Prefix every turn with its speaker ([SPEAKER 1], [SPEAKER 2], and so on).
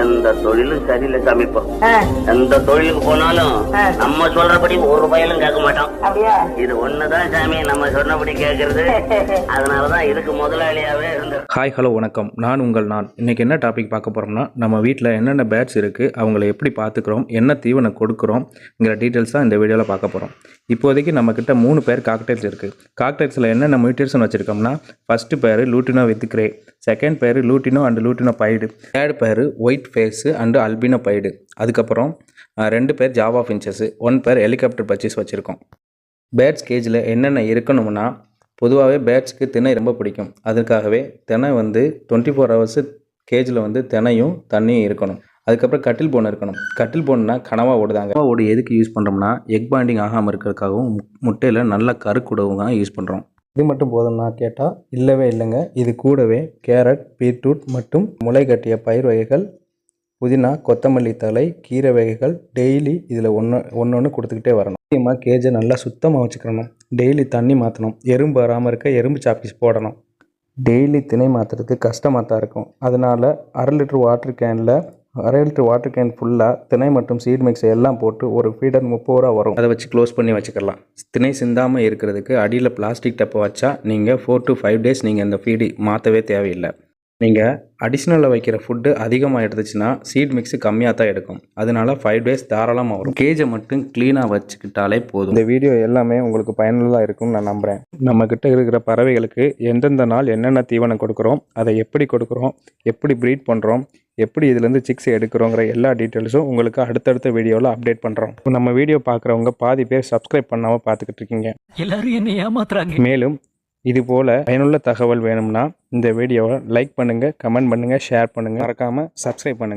[SPEAKER 1] எந்த தொழிலும் சரியில்லை சாமி. இப்போ எந்த தொழிலுக்கு போனாலும் நம்ம சொல்றபடி ஒரு ரூபாயிலும் கேட்க மாட்டோம். இது ஒண்ணுதான் சாமி நம்ம சொன்னபடி கேட்கறது. அதனாலதான் இதுக்கு முதலாளியாவே இருந்து.
[SPEAKER 2] ஹாய் ஹலோ வணக்கம். நான் இன்னைக்கு என்ன டாபிக் பார்க்க போறோம்னா, நம்ம வீட்டில் என்னென்ன பேட்ஸ் இருக்குது, அவங்கள எப்படி பார்த்துக்கிறோம், என்ன தீவனம் கொடுக்குறோம்ங்கிற டீட்டெயில்ஸ் தான் இந்த வீடியோவில் பார்க்க போகிறோம். இப்போதைக்கு நம்மக்கிட்ட 3 பேர் காக்டெயில்ஸ் இருக்குது. காக்டெயில்ஸில் என்னென்ன மியூட்டேஷன் வச்சுருக்கோம்னா, first pair lutino with grey, second pair lutino and lutino pied, third pair white face and albino pied, அதுக்கப்புறம் 2 pair Java finches, 1 pair helicopter purchase வச்சுருக்கோம். பேட்ஸ் கேஜில் என்னென்ன இருக்கணும்னா, பொதுவாகவே பேட்ஸ்க்கு திணை ரொம்ப பிடிக்கும். அதுக்காகவே திணை 24 ஹவர்ஸு கேஜில் திணையும் தண்ணியும் இருக்கணும். அதுக்கப்புறம் கட்டில் போன் இருக்கணும். கட்டில் போன்னா கனவா ஓடுதாங்க. கனவா ஓடு எதுக்கு யூஸ் பண்ணுறோம்னா, எக் பாண்டிங் ஆகாமல் இருக்கிறதுக்காகவும் முட்டையில் நல்ல கருக்குடவும் தான் யூஸ் பண்ணுறோம். இது மட்டும் போதும்னா கேட்டால் இல்லவே இல்லைங்க. இது கூடவே கேரட், பீட்ரூட் மற்றும் முளை கட்டிய பயிர் வகைகள், புதினா, கொத்தமல்லி தழை, கீரை வகைகள் டெய்லி இதில் ஒன்று கொடுத்துக்கிட்டே வரணும். முக்கியமாக கேஜை நல்லா சுத்தமாக வச்சுக்கணும். டெய்லி தண்ணி மாற்றணும். எறும்பு வராமல் இருக்க எறும்பு சாப்பீஸ் போடணும். டெய்லி திணை மாற்றுறதுக்கு கஷ்டமாக தான் இருக்கும். அதனால் 1/2 லிட்டர் வாட்டர் கேன் ஃபுல்லாக திணை மற்றும் சீட் மிக்ஸ் எல்லாம் போட்டு ஒரு ஃபீடர் 30 ரூபா வரும். அதை வச்சு க்ளோஸ் பண்ணி வச்சுக்கலாம். திணை சிந்தாமல் இருக்கிறதுக்கு அடியில் பிளாஸ்டிக் டப்பை வச்சா நீங்கள் 4 to 5 days நீங்கள் இந்த ஃபீடு மாற்றவே தேவையில்லை. நீங்கள் அடிஷ்னலில் வைக்கிற ஃபுட்டு அதிகமாக எடுத்துச்சுன்னா சீட் மிக்ஸு கம்மியாக தான் எடுக்கும். அதனால 5 days தாராளமாக வரும். கேஜை மட்டும் க்ளீனாக வச்சுக்கிட்டாலே போதும். இந்த வீடியோ எல்லாமே உங்களுக்கு பயனுள்ளதாக இருக்கும்னு நான் நம்புகிறேன். நம்மக்கிட்ட இருக்கிற பறவைகளுக்கு எந்தெந்த நாள் என்னென்ன தீவனம் கொடுக்குறோம், அதை எப்படி கொடுக்குறோம், எப்படி ப்ரீட் பண்ணுறோம், எப்படி இதுலேருந்து சிக்ஸ் எடுக்கிறோங்கிற எல்லா டீட்டெயில்ஸும் உங்களுக்கு அடுத்தடுத்த வீடியோவில் அப்டேட் பண்ணுறோம். நம்ம வீடியோ பார்க்குறவங்க பாதி பேர் சப்ஸ்கிரைப் பண்ணாமல் பார்த்துக்கிட்டு இருக்கீங்க.
[SPEAKER 3] எல்லாரும் என்ன ஏமாத்துறாங்க.
[SPEAKER 2] மேலும் இதுபோல் பயனுள்ள தகவல் வேணும்னா இந்த வீடியோவை லைக் பண்ணுங்கள், கமெண்ட் பண்ணுங்கள், ஷேர் பண்ணுங்கள், மறக்காமல் சப்ஸ்கிரைப் பண்ணுங்கள்.